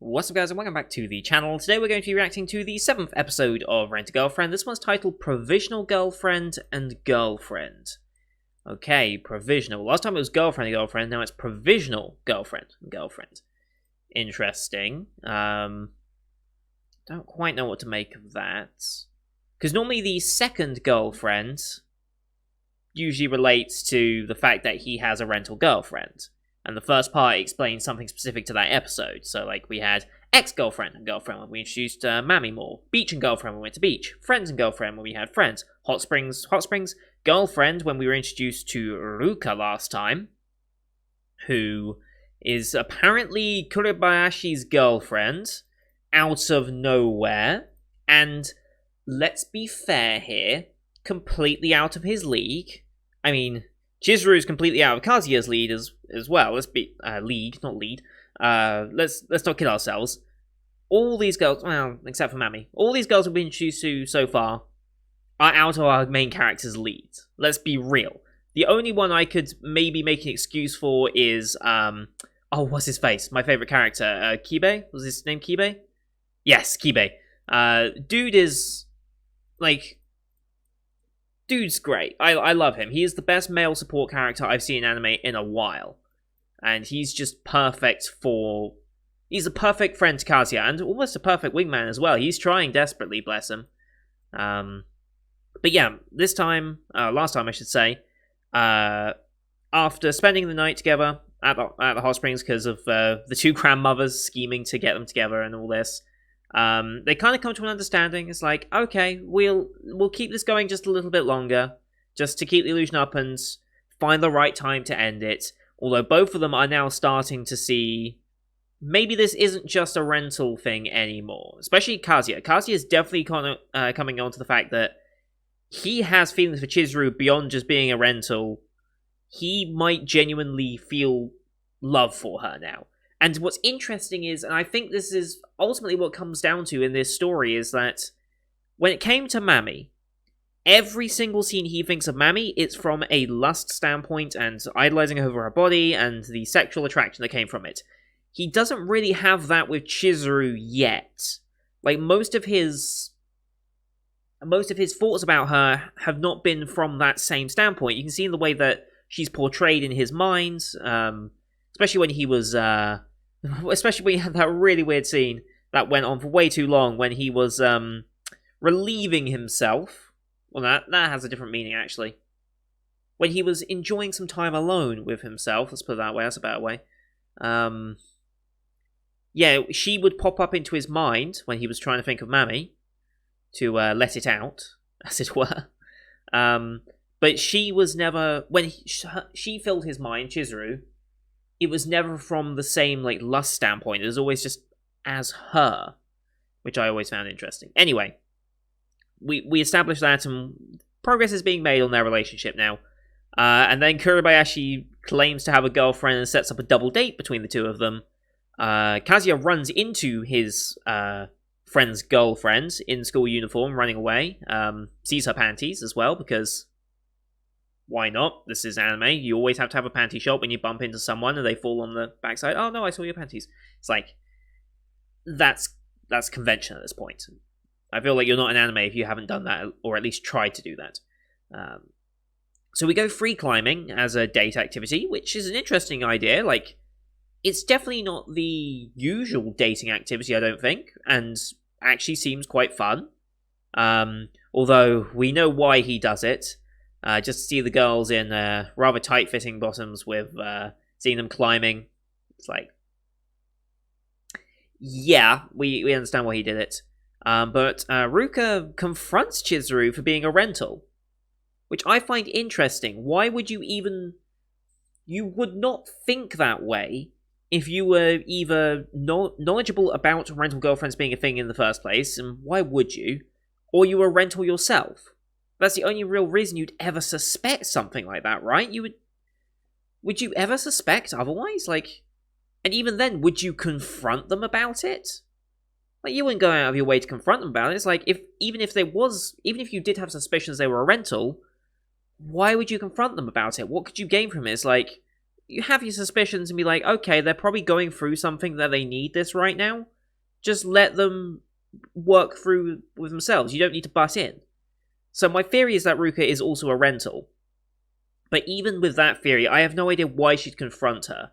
What's up guys and welcome back to the channel. Today we're going to be reacting to the 7th episode of Rent-A-Girlfriend. This one's titled Provisional Girlfriend and Girlfriend. Okay, provisional. Last time it was girlfriend and girlfriend, now it's provisional girlfriend and girlfriend. Interesting. Don't quite know what to make of that. Because normally the second girlfriend usually relates to the fact that he has a rental girlfriend. And the first part explains something specific to that episode. So, like, we had ex-girlfriend and girlfriend when we introduced Mammy more. Beach and girlfriend when we went to beach. Friends and girlfriend when we had friends. Hot Springs, girlfriend when we were introduced to Ruka last time. Who is apparently Kuribayashi's girlfriend. Out of nowhere. And, let's be fair here, completely out of his league. I mean, Chizuru's completely out of Kazuya's lead as well. Let's be league, not lead. Let's not kid ourselves. All these girls, well, except for Mammy, all these girls we've been introduced to so far are out of our main character's lead. Let's be real. The only one I could maybe make an excuse for is what's his face? My favorite character, Kibe. Was his name Kibe? Yes, Kibe. Dude is like. Dude's great. I love him. He is the best male support character I've seen in anime in a while. And he's just perfect for... He's a perfect friend to Kazuya, and almost a perfect wingman as well. He's trying desperately, bless him. But yeah, last time I should say, after spending the night together at the hot springs because of the two grandmothers scheming to get them together and all this, they kind of come to an understanding. It's like, okay, we'll keep this going just a little bit longer, just to keep the illusion up and find the right time to end it. Although both of them are now starting to see maybe this isn't just a rental thing anymore. Especially Kazuya. Kazuya is definitely coming on to the fact that he has feelings for Chizuru beyond just being a rental. He might genuinely feel love for her now. And what's interesting is, and I think this is ultimately what comes down to in this story, is that when it came to Mammy, every single scene he thinks of Mammy, it's from a lust standpoint and idolizing over her body and the sexual attraction that came from it. He doesn't really have that with Chizuru yet. Like, most of his thoughts about her have not been from that same standpoint. You can see in the way that she's portrayed in his mind, especially when he was... especially when you had that really weird scene that went on for way too long when he was relieving himself. Well, that has a different meaning, actually. When he was enjoying some time alone with himself, let's put it that way, that's a better way. Yeah, she would pop up into his mind when he was trying to think of Mammy to let it out, as it were. But she was never... When she filled his mind, Chizuru, it was never from the same, like, lust standpoint. It was always just as her, which I always found interesting. Anyway, we established that, and progress is being made on their relationship now. And then Kuribayashi claims to have a girlfriend and sets up a double date between the two of them. Kazuya runs into his friend's girlfriend in school uniform, running away. Sees her panties as well, because... why not? This is anime. You always have to have a panty shot when you bump into someone and they fall on the backside. Oh no, I saw your panties. It's like, that's convention at this point. I feel like you're not an anime if you haven't done that, or at least tried to do that. So we go free climbing as a date activity, which is an interesting idea. Like, it's definitely not the usual dating activity, I don't think, and actually seems quite fun. Although we know why he does it. Just to see the girls in rather tight-fitting bottoms with seeing them climbing. It's like, yeah, we understand why he did it. But Ruka confronts Chizuru for being a rental, which I find interesting. Why would you even... You would not think that way if you were either knowledgeable about rental girlfriends being a thing in the first place, and why would you? Or you were a rental yourself. That's the only real reason you'd ever suspect something like that, right? Would you ever suspect otherwise? Like, and even then, would you confront them about it? Like, you wouldn't go out of your way to confront them about it. It's like, even if you did have suspicions they were a rental, why would you confront them about it? What could you gain from it? It's like, you have your suspicions and be like, okay, they're probably going through something that they need this right now. Just let them work through with themselves. You don't need to butt in. So my theory is that Ruka is also a rental. But even with that theory, I have no idea why she'd confront her.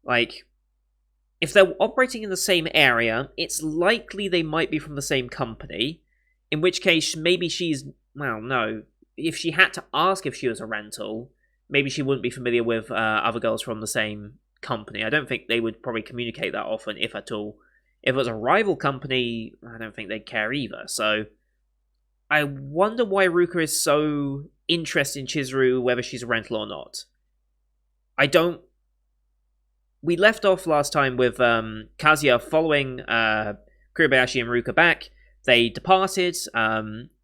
Like, if they're operating in the same area, it's likely they might be from the same company. In which case, maybe she's... Well, no. If she had to ask if she was a rental, maybe she wouldn't be familiar with other girls from the same company. I don't think they would probably communicate that often, if at all. If it was a rival company, I don't think they'd care either. So, I wonder why Ruka is so interested in Chizuru, whether she's a rental or not. I don't... We left off last time with Kazuya following Kuribayashi and Ruka back. They departed.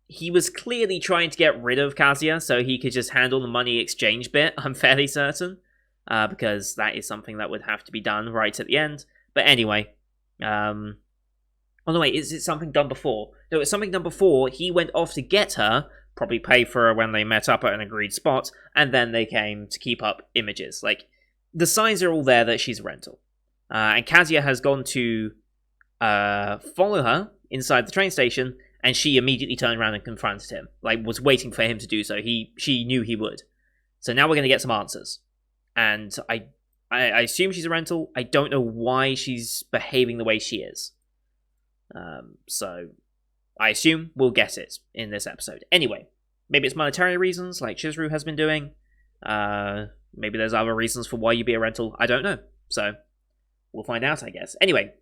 He was clearly trying to get rid of Kazuya so he could just handle the money exchange bit, I'm fairly certain. Because that is something that would have to be done right at the end. But anyway. Oh no, wait, is it something done before? No, it's something done before. He went off to get her, probably pay for her when they met up at an agreed spot, and then they came to keep up images. Like, the signs are all there that she's a rental. And Kazuya has gone to follow her inside the train station, and she immediately turned around and confronted him. Like, was waiting for him to do so. She knew he would. So now we're going to get some answers. And I assume she's a rental. I don't know why she's behaving the way she is. So I assume we'll get it in this episode. Anyway, maybe it's monetary reasons, like Chizuru has been doing. Maybe there's other reasons for why you'd be a rental. I don't know. So we'll find out, I guess. Anyway,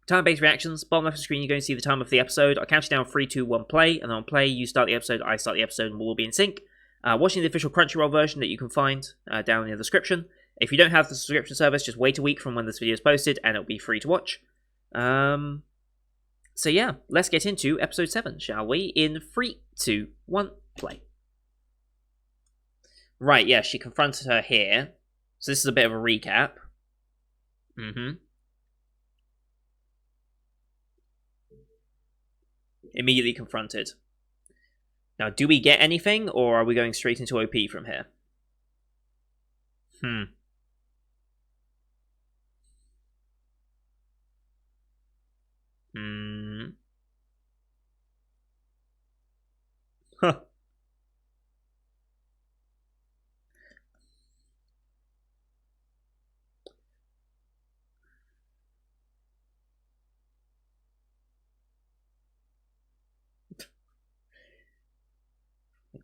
time-based reactions. Bottom left of the screen, you're going to see the time of the episode. I'll count you down 3, 2, 1, play. And then on play, you start the episode, I start the episode, and we'll all be in sync. Watching the official Crunchyroll version that you can find down in the description. If you don't have the subscription service, just wait a week from when this video is posted, and it'll be free to watch. So yeah, let's get into episode 7, shall we? In 3, 2, 1, play. Right, yeah, she confronted her here. So this is a bit of a recap. Immediately confronted. Now, do we get anything, or are we going straight into OP from here? Huh.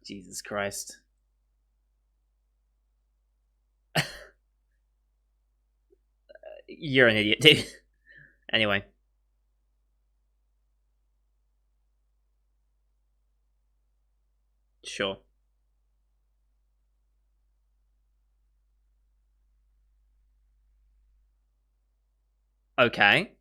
Jesus Christ. You're an idiot, dude. Anyway. Sure. Okay.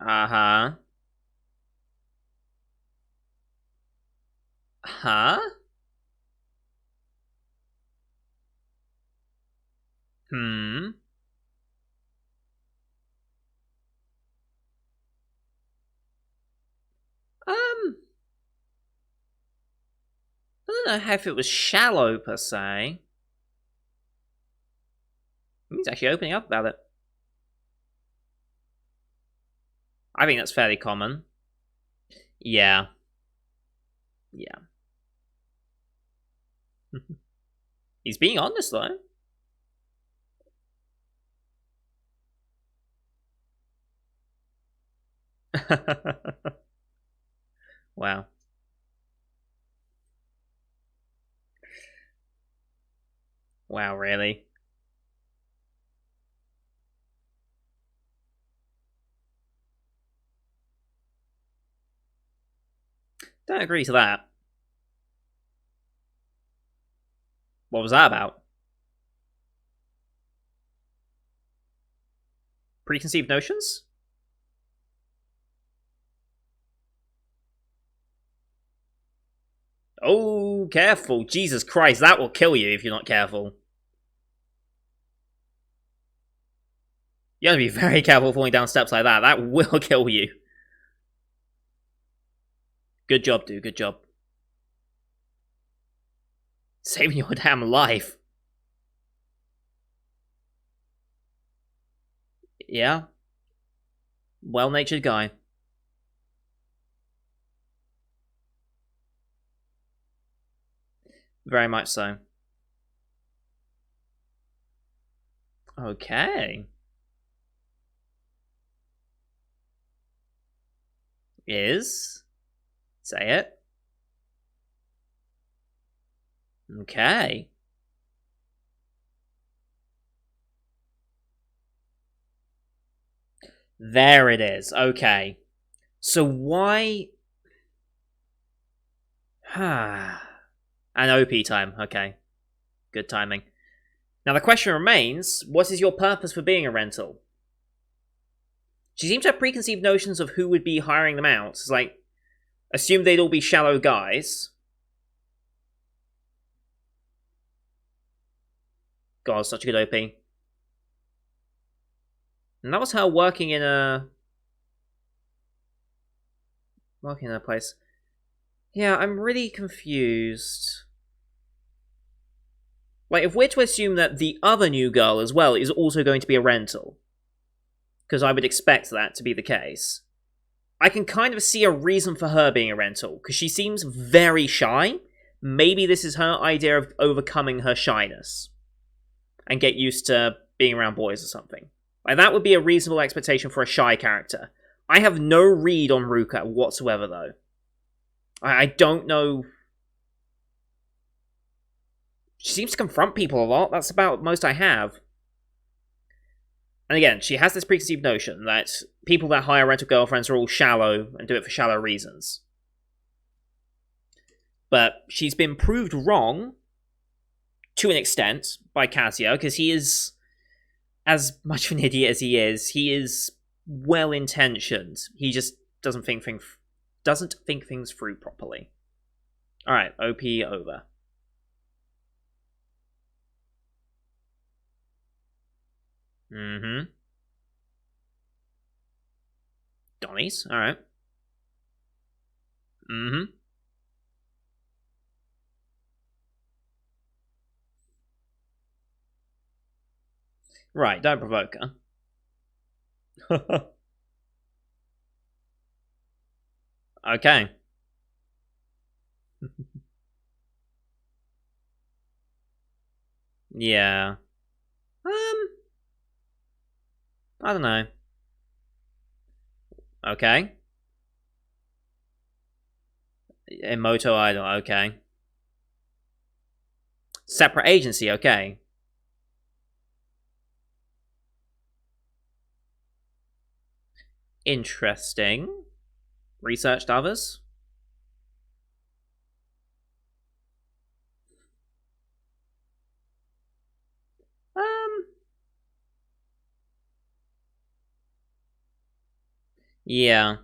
Uh-huh. Huh? Hmm. I don't know if it was shallow, per se. He's actually opening up about it. I think that's fairly common. Yeah. Yeah. He's being honest, though. Wow. Wow, really? Don't agree to that. What was that about? Preconceived notions? Oh, careful. Jesus Christ, that will kill you if you're not careful. You have to be very careful falling down steps like that. That will kill you. Good job, dude. Good job. Saving your damn life. Yeah. Well-natured guy. Very much so. Okay. Is? Say it. Okay. There it is. Okay. So why... An OP time. Okay. Good timing. Now the question remains, what is your purpose for being a rental? She seems to have preconceived notions of who would be hiring them out. It's like, assume they'd all be shallow guys. God, such a good OP. And that was her working in a place. Yeah, I'm really confused. Like, if we're to assume that the other new girl as well is also going to be a rental, because I would expect that to be the case, I can kind of see a reason for her being a rental, because she seems very shy. Maybe this is her idea of overcoming her shyness and get used to being around boys or something. Like, that would be a reasonable expectation for a shy character. I have no read on Ruka whatsoever, though. I don't know. She seems to confront people a lot. That's about most I have. And again, she has this preconceived notion that people that hire rental girlfriends are all shallow and do it for shallow reasons. But she's been proved wrong, to an extent, by Kazuya, because he is, as much of an idiot as he is well-intentioned. He just doesn't think things through properly. Alright, OP over. Mm-hmm. Donnies, alright. Mm-hmm. Right, don't provoke her. Okay. Yeah. I don't know. Okay. Emoto Idol, okay. Separate agency, okay. Interesting. Researched others? Yeah.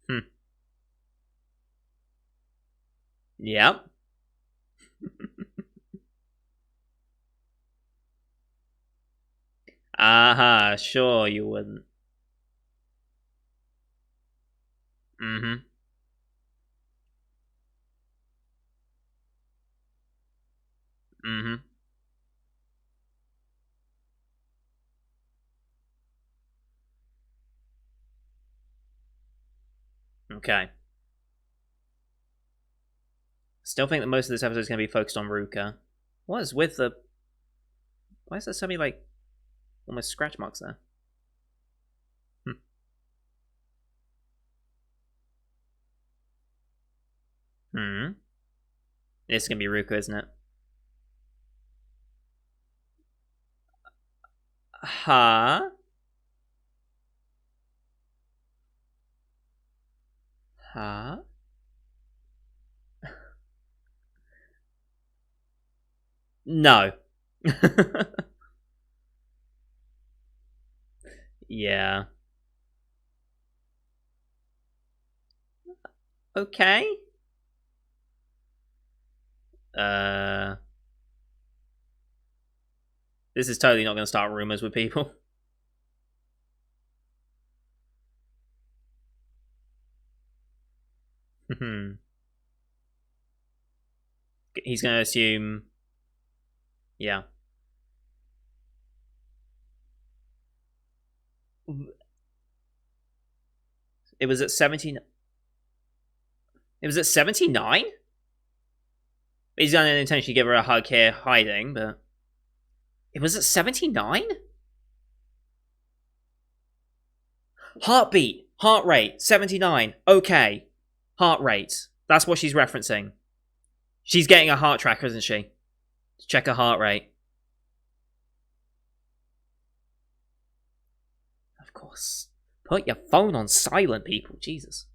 Hmm. Yep. Aha, sure you wouldn't. Mm-hmm. Mm-hmm. Okay. Still think that most of this episode is going to be focused on Ruka. What is with the... Why is there so many, like, almost scratch marks there? Hmm. Hmm. It's going to be Ruka, isn't it? Huh? Huh? No. Yeah. Okay. Uh, this is totally not going to start rumors with people. He's going to assume, yeah. It was at 17. It was at 79. He's going to intentionally give her a hug here, hiding, but it was at 79. Heartbeat, heart rate, 79. Okay, heart rate. That's what she's referencing. She's getting a heart tracker, isn't she? To check her heart rate. Of course. Put your phone on silent, people. Jesus.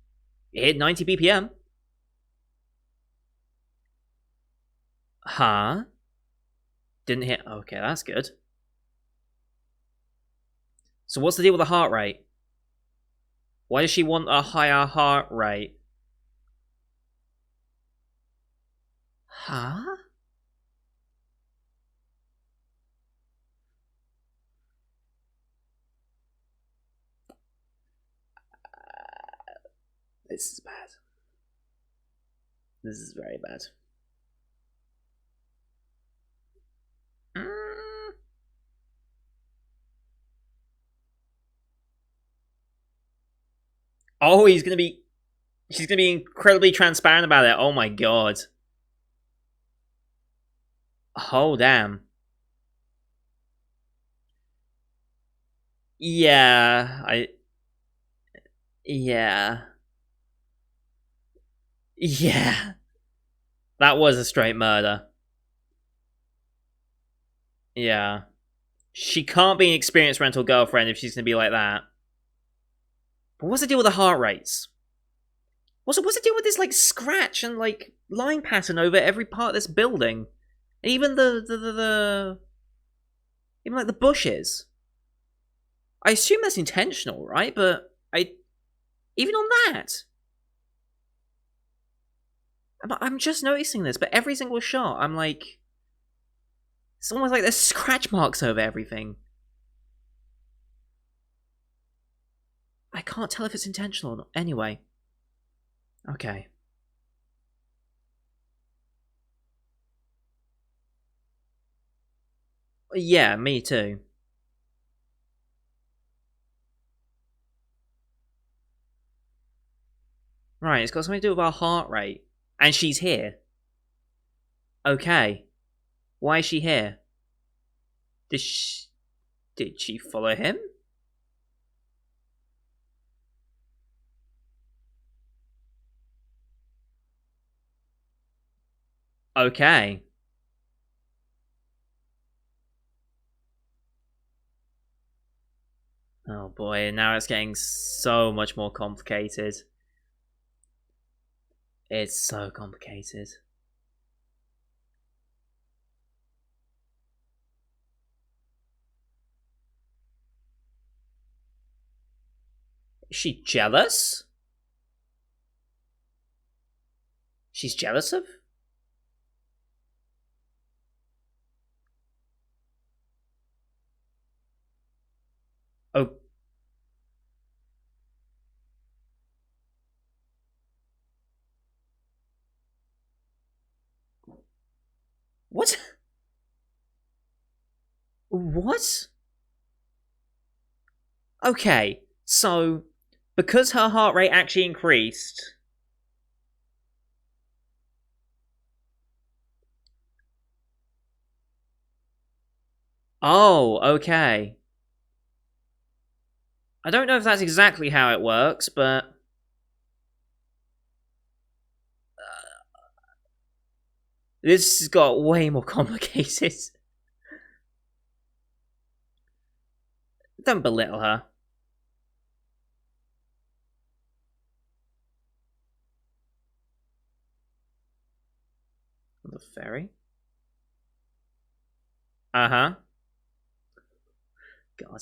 You hit 90 BPM. Huh? Didn't hit. Okay, that's good. So what's the deal with the heart rate? Why does she want a higher heart rate? Huh? This is bad. This is very bad. Oh, he's gonna be... She's gonna be incredibly transparent about it. Oh my god. Oh, damn. Yeah, Yeah. Yeah. That was a straight murder. Yeah. She can't be an experienced rental girlfriend if she's gonna be like that. But what's the deal with the heart rates? What's the deal with this, like, scratch and, like, line pattern over every part of this building? Even even, like, the bushes. I assume that's intentional, right? But even on that... I'm just noticing this, but every single shot, I'm like... It's almost like there's scratch marks over everything. I can't tell if it's intentional or not. Anyway. Okay. Yeah, me too. Right, it's got something to do with our heart rate. And she's here. Okay. Why is she here? Did she follow him? Okay. Oh boy, now it's getting so much more complicated. It's so complicated. Is she jealous? She's jealous of? Oh. What? What? Okay, so because her heart rate actually increased. Oh, okay. I don't know if that's exactly how it works, but this has got way more complicated. Don't belittle her. The ferry? Uh-huh. God.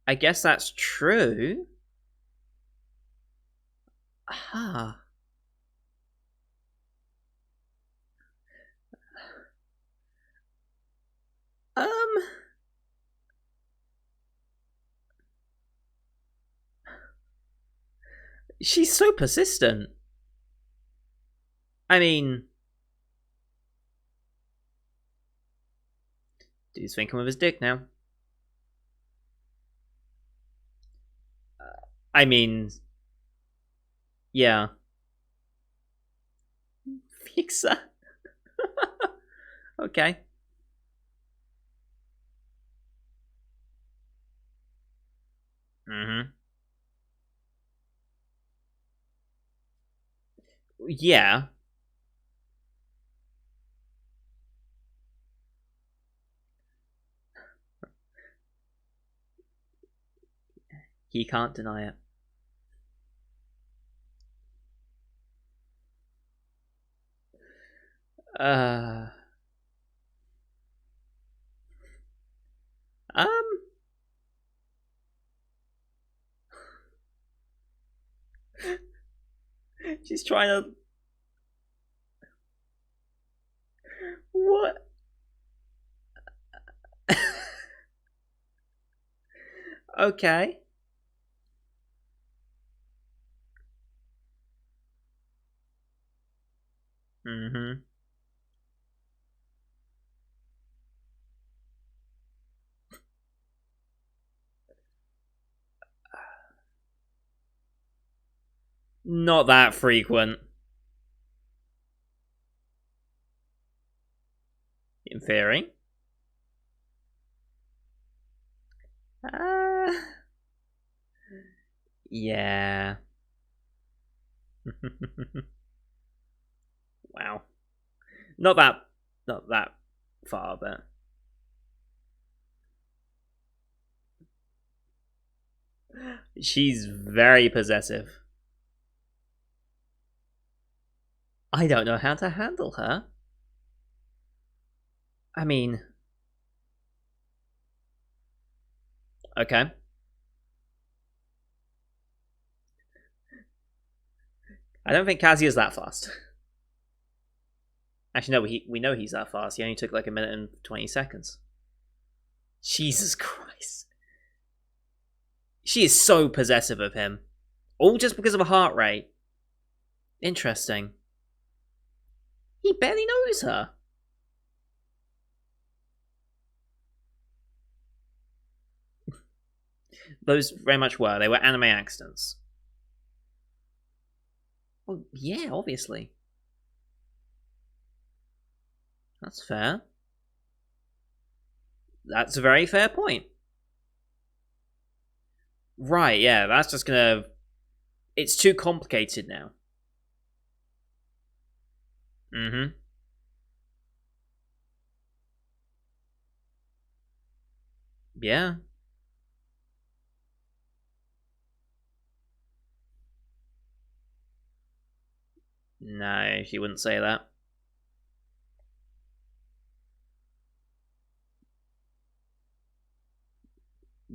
I guess that's true. Huh. Um, she's so persistent. I mean, dude's thinking with his dick now. I mean, yeah. Fixer. Okay. Mm-hmm. Yeah. He can't deny it. Uh. Um. She's trying to. What? Okay. Mm-hmm. Not that frequent. In theory. Uh. Yeah. Wow. Not that. Not that far, but. She's very possessive. I don't know how to handle her. I mean, okay. I don't think Kazuya's that fast. Actually, no, we know he's that fast. He only took like a minute and 20 seconds. Jesus Christ. She is so possessive of him. All just because of a heart rate. Interesting. He barely knows her. Those very much were. They were anime accidents. Well, yeah, obviously. That's fair. That's a very fair point. Right, yeah, that's just gonna. It's too complicated now. Mm hmm. Yeah. No, she wouldn't say that.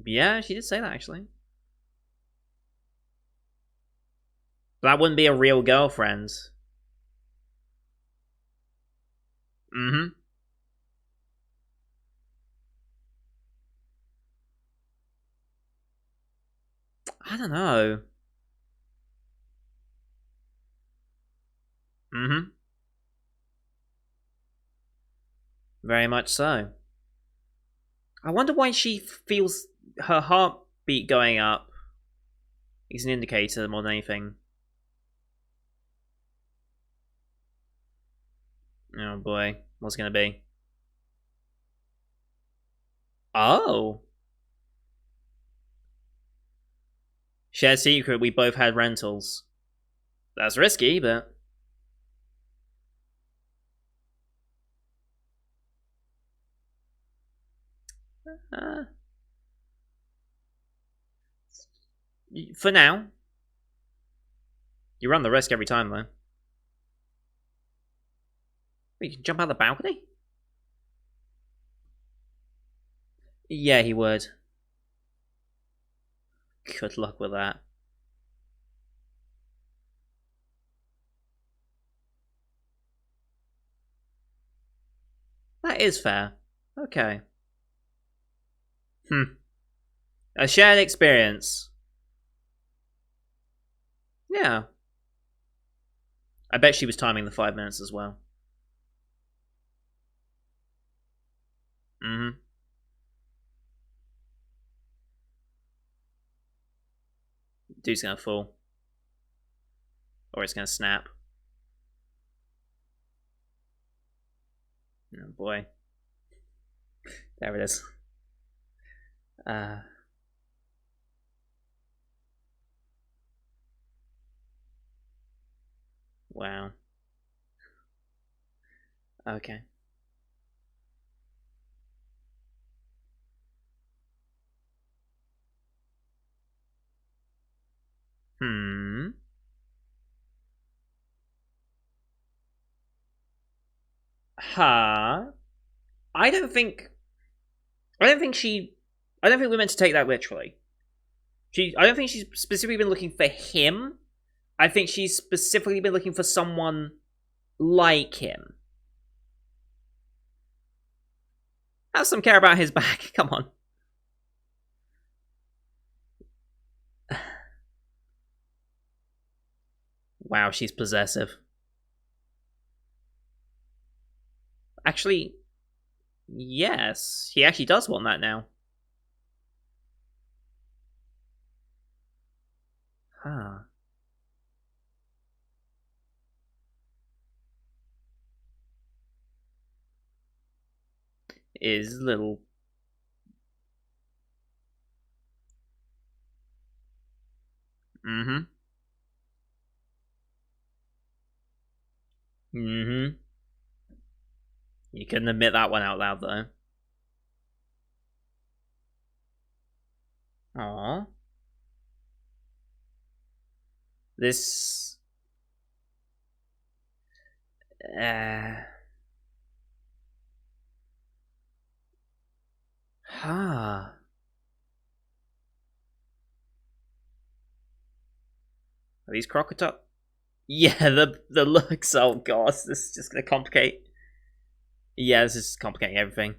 Yeah, she did say that actually. But that wouldn't be a real girlfriend. Mm hmm. I don't know. Mm hmm. Very much so. I wonder why she feels her heartbeat going up is an indicator more than anything. Oh boy, what's it gonna be? Oh, shared secret. We both had rentals. That's risky, but uh, for now, you run the risk every time, though. You can jump out the balcony. Yeah, he would. Good luck with that. That is fair. Okay. A shared experience. Yeah. I bet she was timing the 5 minutes as well. Mm-hmm. Dude's gonna fall. Or it's gonna snap. Oh boy. There it is. Wow. Okay. Hmm. Huh. I don't think. I don't think she. I don't think we're meant to take that literally. I don't think she's specifically been looking for him. I think she's specifically been looking for someone like him. Have some care about his back. Come on. Wow, she's possessive. Actually, yes. He actually does want that now. Huh. Is little. Mm-hmm. Mm-hmm. You couldn't admit that one out loud, though. Aww. This. Uh. Huh. Are these crocodile? Yeah, the looks. Oh god, this is just gonna complicate. Yeah, this is complicating everything.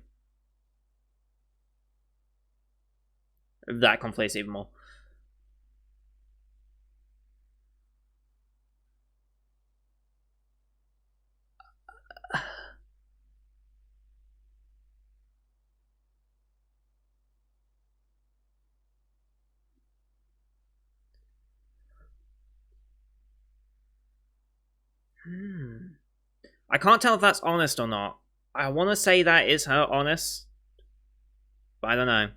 That complicates even more. Hmm. I can't tell if that's honest or not. I want to say that is her honest, but I don't know.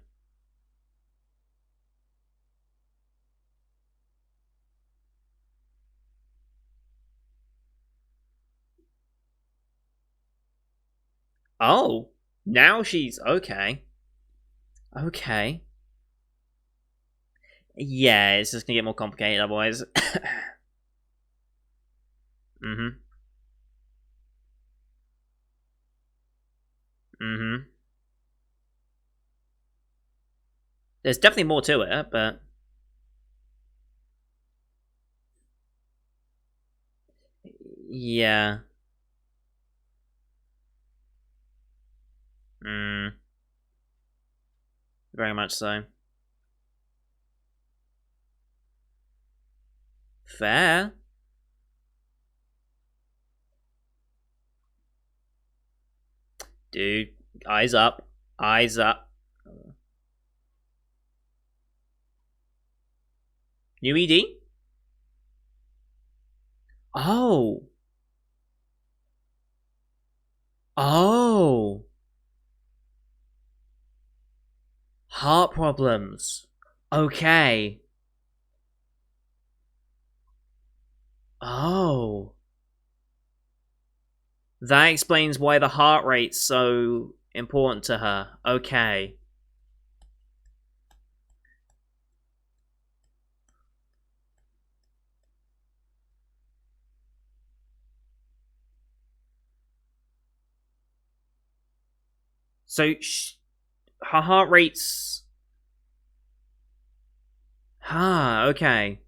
Oh, now she's okay. Okay. Yeah, it's just gonna get more complicated otherwise. Mm-hmm. Mm-hmm. There's definitely more to it, but yeah. Mm, very much so. Fair. Dude, eyes up. Eyes up. New ED? Oh. Oh. Heart problems. Okay. Oh. That explains why the heart rate's so important to her. Okay. So her heart rate's. Okay.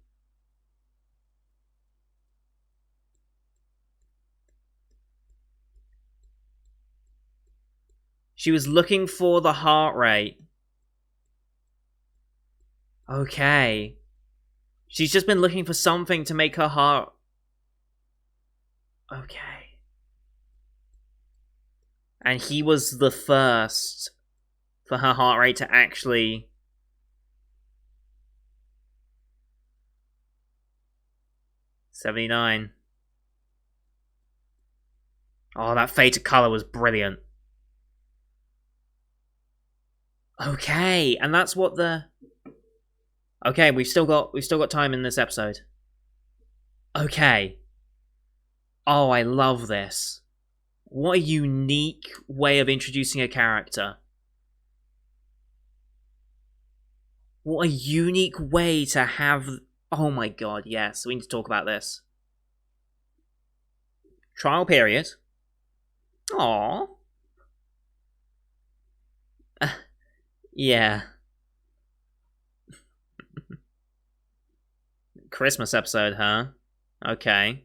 She was looking for the heart rate. Okay. She's just been looking for something to make her heart... Okay. And he was the first for her heart rate to actually... 79. Oh, that faded color was brilliant. Okay, and that's what the... Okay, we've still got time in this episode. Okay. Oh, I love this. What a unique way of introducing a character. What a unique way to have... Oh my god, yes, we need to talk about this. Trial period. Aww. Yeah. Christmas episode, huh? Okay.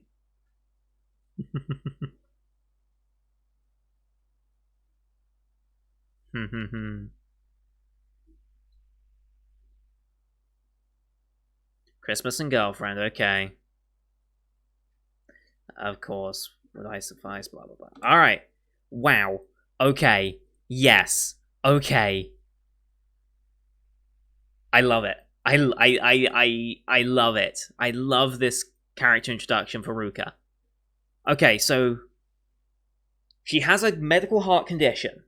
Christmas and girlfriend, okay. Of course. Would I suffice? Blah, blah, blah. Alright. Wow. Okay. Yes. Okay. I love it. I love it. I love this character introduction for Ruka. Okay, so... She has a medical heart condition.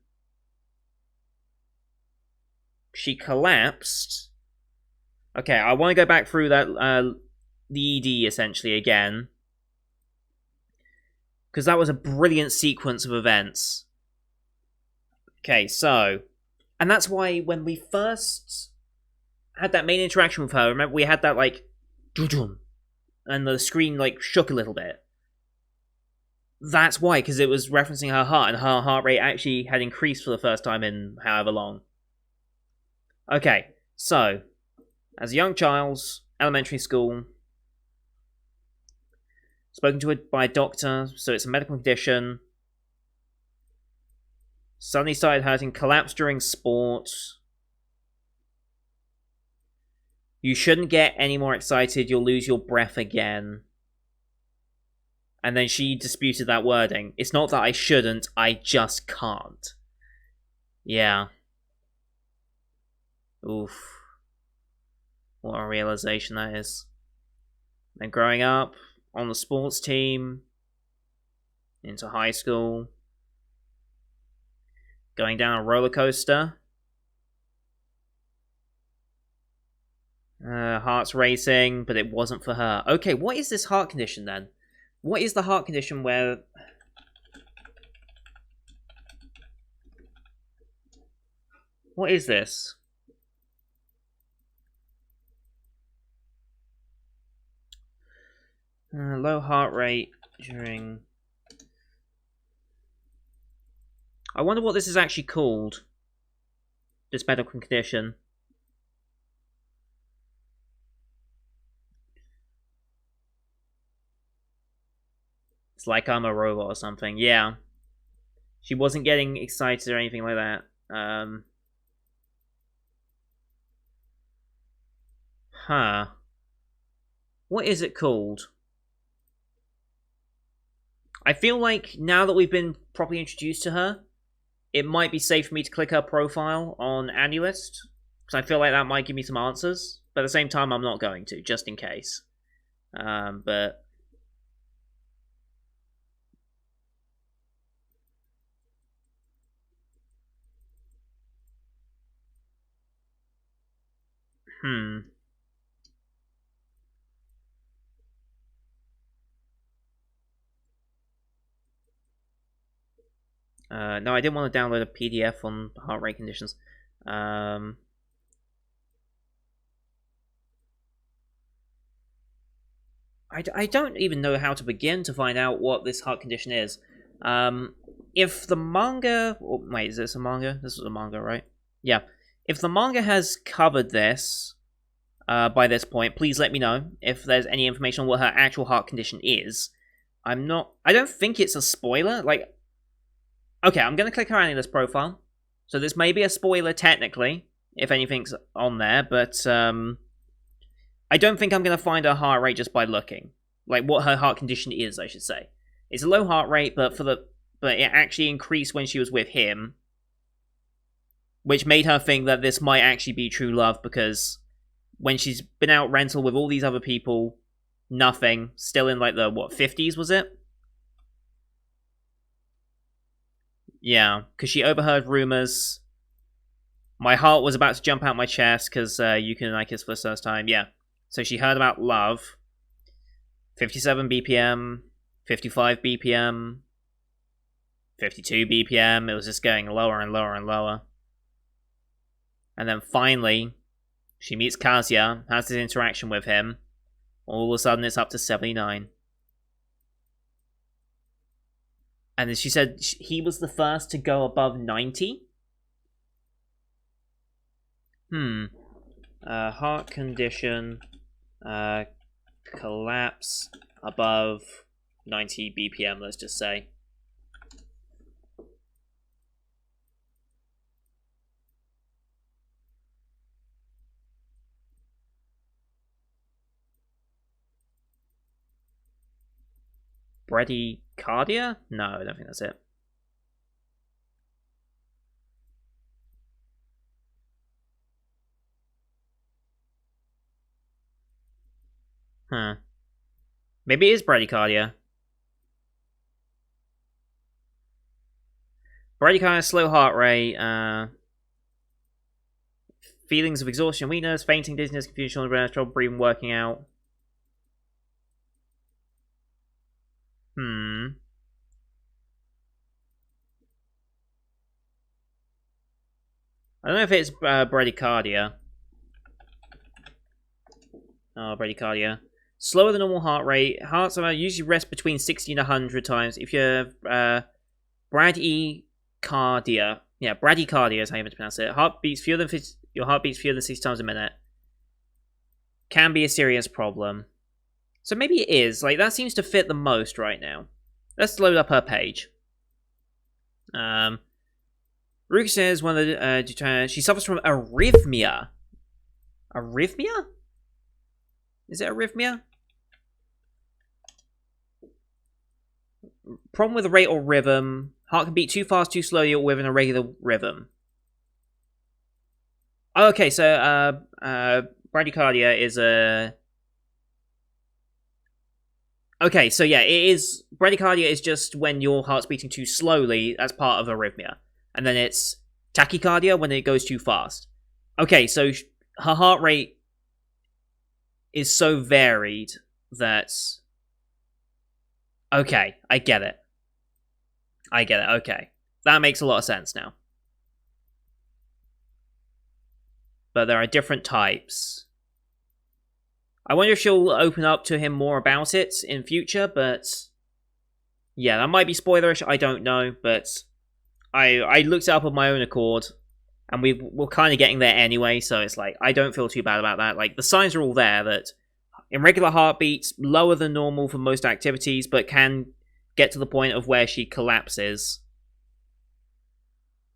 She collapsed. Okay, I want to go back through that, the ED, essentially, again. Because that was a brilliant sequence of events. Okay, so... And that's why when we first had that main interaction with her, remember we had that, like... And the screen, like, shook a little bit. That's why, because it was referencing her heart, and her heart rate actually had increased for the first time in however long. Okay, so... As a young child, elementary school... Spoken to by a doctor, so it's a medical condition. Suddenly started hurting, collapsed during sport. You shouldn't get any more excited, you'll lose your breath again. And then she disputed that wording. It's not that I shouldn't, I just can't. Yeah. Oof. What a realization that is. Then growing up, on the sports team, into high school, going down a roller coaster, heart's racing, but it wasn't for her. Okay, what is this heart condition then? What is the heart condition where... What is this? Low heart rate during... I wonder what this is actually called. This medical condition. It's like I'm a robot or something. Yeah. She wasn't getting excited or anything like that. Huh. What is it called? I feel like now that we've been properly introduced to her, it might be safe for me to click her profile on AniList, because I feel like that might give me some answers. But at the same time, I'm not going to, just in case. But... No, I didn't want to download a PDF on heart rate conditions. I don't even know how to begin to find out what this heart condition is. If the manga... Oh, wait, is this a manga? This is a manga, right? Yeah. If the manga has covered this by this point, please let me know if there's any information on what her actual heart condition is. I don't think it's a spoiler. Like... Okay, I'm going to click her AniList profile. So this may be a spoiler technically, if anything's on there, but I don't think I'm going to find her heart rate just by looking. Like, what her heart condition is, I should say. It's a low heart rate, but it actually increased when she was with him, which made her think that this might actually be true love, because when she's been out rental with all these other people, nothing. Still in, like, the, 50s, was it? Yeah, because she overheard rumors. My heart was about to jump out my chest, because Yukin and I kissed for the first time. Yeah. So she heard about love. 57 BPM, 55 BPM, 52 BPM. It was just going lower and lower and lower. And then finally, she meets Kazuya, has this interaction with him. All of a sudden, it's up to 79. And then she said he was the first to go above 90. Heart condition, collapse above 90 BPM, let's just say. Bradycardia? No, I don't think that's it. Maybe it is bradycardia. Bradycardia, slow heart rate, feelings of exhaustion, weakness, fainting, dizziness, confusion, trouble breathing, working out. I don't know if it's bradycardia. Oh, bradycardia. Slower than normal heart rate. Hearts usually rest between 60 and 100 times. If you're bradycardia. Yeah, bradycardia is how you meant to pronounce it. Your heart beats fewer than 60 times a minute. Can be a serious problem. So maybe it is. Like, that seems to fit the most right now. Let's load up her page. Ruka says one of the she suffers from arrhythmia. Arrhythmia? Is it arrhythmia? Problem with the rate or rhythm. Heart can beat too fast, too slowly, or within a regular rhythm. Okay, so bradycardia is a... Okay, so yeah, it is... Bradycardia is just when your heart's beating too slowly as part of arrhythmia. And then it's tachycardia when it goes too fast. Okay, so her heart rate is so varied that... Okay, I get it. Okay. That makes a lot of sense now. But there are different types. I wonder if she'll open up to him more about it in future, but... Yeah, that might be spoilerish, I don't know, but... I looked it up on my own accord, and we're kind of getting there anyway, so it's like, I don't feel too bad about that. Like, the signs are all there that in regular heartbeats, lower than normal for most activities, but can get to the point of where she collapses.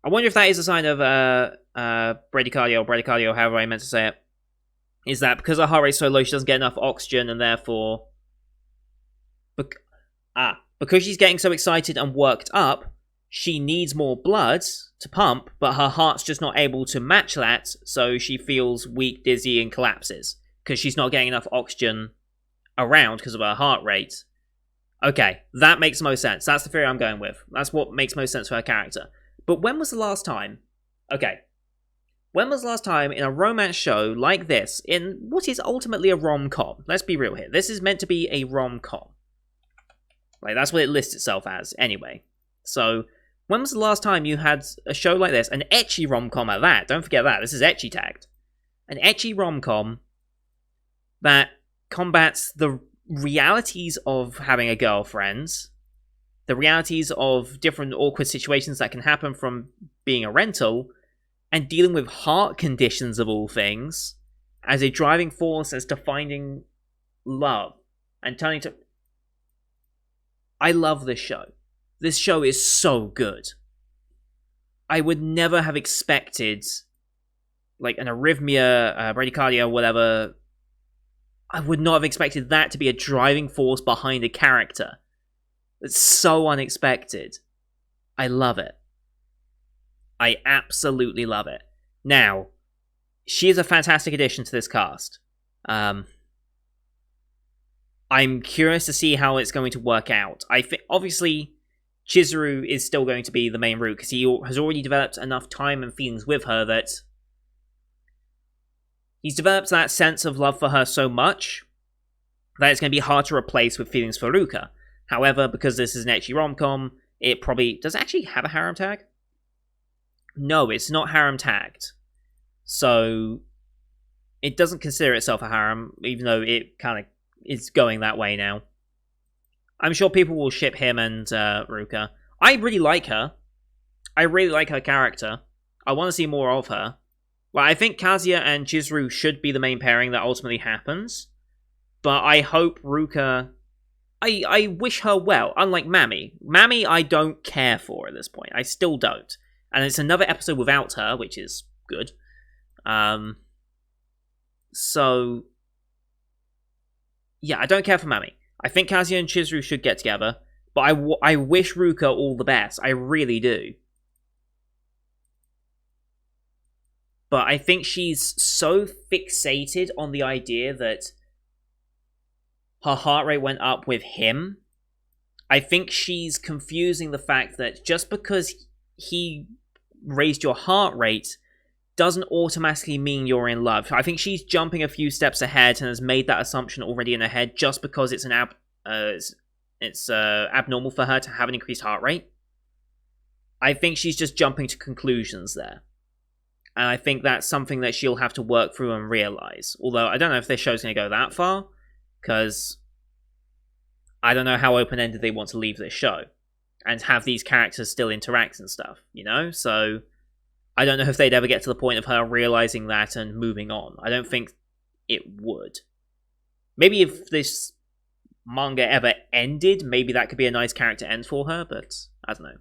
I wonder if that is a sign of bradycardia, however I meant to say it. Is that because her heart rate's so low, she doesn't get enough oxygen, and therefore... Because she's getting so excited and worked up, she needs more blood to pump, but her heart's just not able to match that, so she feels weak, dizzy, and collapses. Because she's not getting enough oxygen around because of her heart rate. Okay, that makes most sense. That's the theory I'm going with. That's what makes most sense for her character. But when was the last time... Okay. When was the last time in a romance show like this, in what is ultimately a rom-com? Let's be real here. This is meant to be a rom-com. Like, that's what it lists itself as, anyway. So, when was the last time you had a show like this? An ecchi rom-com at that. Don't forget that. This is ecchi tagged. An ecchi rom-com that combats the realities of having a girlfriend, the realities of different awkward situations that can happen from being a rental, and dealing with heart conditions of all things as a driving force as to finding love and turning to... I love this show. This show is so good. I would never have expected, like, an arrhythmia, bradycardia, whatever. I would not have expected that to be a driving force behind a character. It's so unexpected. I love it. I absolutely love it. Now, she is a fantastic addition to this cast. I'm curious to see how it's going to work out. I think, obviously, Chizuru is still going to be the main route, because he has already developed enough time and feelings with her that he's developed that sense of love for her so much that it's going to be hard to replace with feelings for Ruka. However, because this is an ecchi rom-com, it probably... Does it actually have a harem tag? No, it's not harem tagged. So, it doesn't consider itself a harem, even though it kind of is going that way now. I'm sure people will ship him and Ruka. I really like her. I really like her character. I want to see more of her. Well, I think Kazuya and Chizuru should be the main pairing that ultimately happens. But I hope Ruka... I wish her well, unlike Mami. Mami I don't care for at this point. I still don't. And it's another episode without her, which is good. So... Yeah, I don't care for Mami. I think Kazuya and Chizuru should get together, but I wish Ruka all the best. I really do. But I think she's so fixated on the idea that her heart rate went up with him. I think she's confusing the fact that just because he raised your heart rate doesn't automatically mean you're in love. I think she's jumping a few steps ahead and has made that assumption already in her head just because it's abnormal for her to have an increased heart rate. I think she's just jumping to conclusions there. And I think that's something that she'll have to work through and realize. Although I don't know if this show's going to go that far, because I don't know how open-ended they want to leave this show and have these characters still interact and stuff, you know? So I don't know if they'd ever get to the point of her realizing that and moving on. I don't think it would. Maybe if this manga ever ended, maybe that could be a nice character end for her, but I don't know.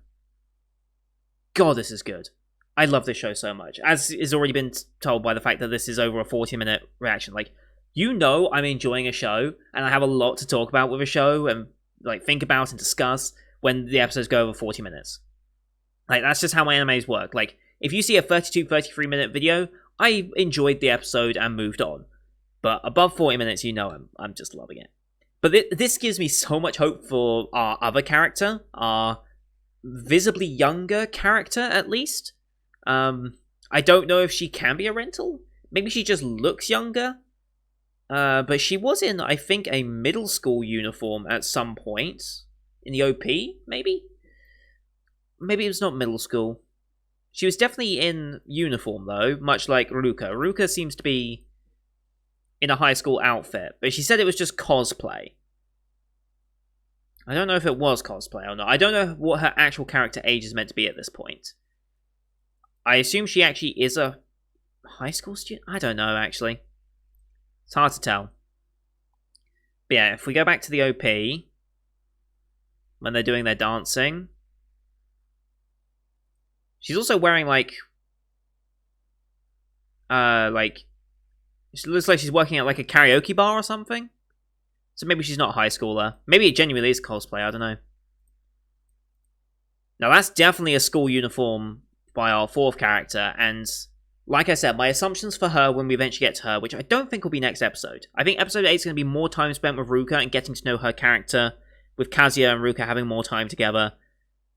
God, this is good. I love this show so much. As has already been told by the fact that this is over a 40-minute reaction. Like, you know I'm enjoying a show, and I have a lot to talk about with a show, and like think about and discuss when the episodes go over 40 minutes. Like, that's just how my animes work. Like, if you see a 32, 33-minute video, I enjoyed the episode and moved on. But above 40 minutes, you know I'm just loving it. But this gives me so much hope for our other character, our visibly younger character, at least. I don't know if she can be a rental. Maybe she just looks younger. But she was in, I think, a middle school uniform at some point. In the OP, maybe? Maybe it was not middle school. She was definitely in uniform, though, much like Ruka. Ruka seems to be in a high school outfit, but she said it was just cosplay. I don't know if it was cosplay or not. I don't know what her actual character age is meant to be at this point. I assume she actually is a high school student? I don't know, actually. It's hard to tell. But yeah, if we go back to the OP, when they're doing their dancing, she's also wearing, she looks like she's working at, like, a karaoke bar or something. So maybe she's not a high schooler. Maybe it genuinely is cosplay, I don't know. Now, that's definitely a school uniform by our fourth character, and like I said, my assumptions for her when we eventually get to her, which I don't think will be next episode. I think episode 8 is going to be more time spent with Ruka and getting to know her character, with Kazuya and Ruka having more time together,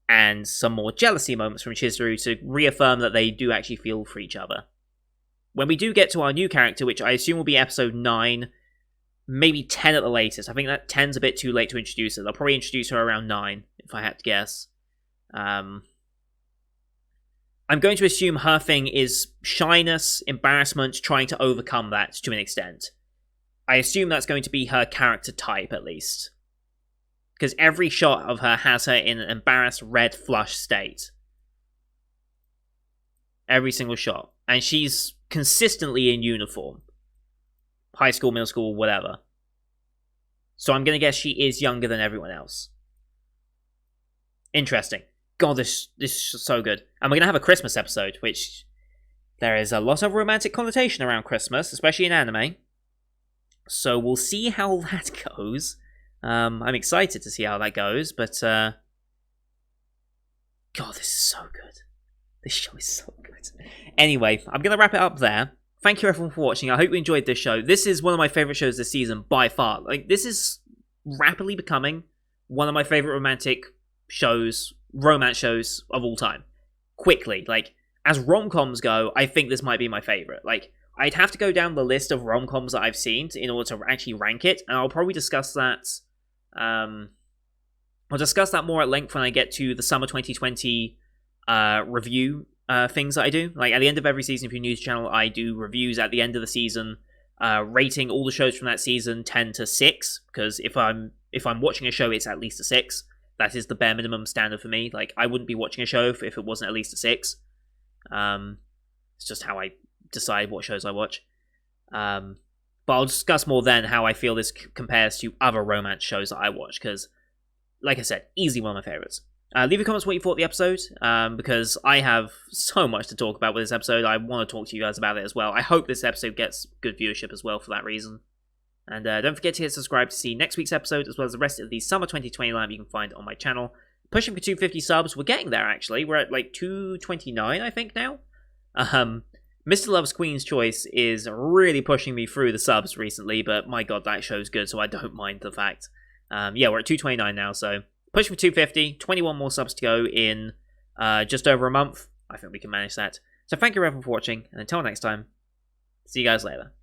and some more jealousy moments from Chizuru to reaffirm that they do actually feel for each other. When we do get to our new character, which I assume will be episode 9, maybe 10 at the latest. I think that 10's a bit too late to introduce her. They'll probably introduce her around 9, if I had to guess. I'm going to assume her thing is shyness, embarrassment, trying to overcome that to an extent. I assume that's going to be her character type, at least. Because every shot of her has her in an embarrassed, red, flushed state. Every single shot. And she's consistently in uniform. High school, middle school, whatever. So I'm going to guess she is younger than everyone else. Interesting. God, this is so good. And we're going to have a Christmas episode, which there is a lot of romantic connotation around Christmas, especially in anime. So we'll see how that goes. I'm excited to see how that goes, but God, this is so good. This show is so good. Anyway, I'm going to wrap it up there. Thank you everyone for watching. I hope you enjoyed this show. This is one of my favourite shows this season by far. Like, this is rapidly becoming one of my favourite romance shows of all time. Quickly, like, as rom-coms go, I think this might be my favourite. Like, I'd have to go down the list of rom-coms that I've seen in order to actually rank it, and I'll probably discuss that. I'll discuss that more at length when I get to the summer 2020 review things that I do. Like, at the end of every season for your news channel, I do reviews at the end of the season, rating all the shows from that season 10 to 6, because if I'm watching a show, it's at least a 6. That is the bare minimum standard for me. Like, I wouldn't be watching a show if it wasn't at least a 6. It's just how I decide what shows I watch. But I'll discuss more then how I feel this compares to other romance shows that I watch, because, like I said, easily one of my favorites. Leave your comments what you thought of the episode, because I have so much to talk about with this episode. I want to talk to you guys about it as well. I hope this episode gets good viewership as well for that reason. And don't forget to hit subscribe to see next week's episode, as well as the rest of the summer 2020 lineup you can find on my channel. Pushing for 250 subs. We're getting there, actually. We're at, like, 229, I think, now. Mr. Love's Queen's Choice is really pushing me through the subs recently, but my god, that show's good, so I don't mind the fact. Yeah, we're at 229 now, so pushing for 250, 21 more subs to go in just over a month. I think we can manage that. So thank you everyone for watching, and until next time, see you guys later.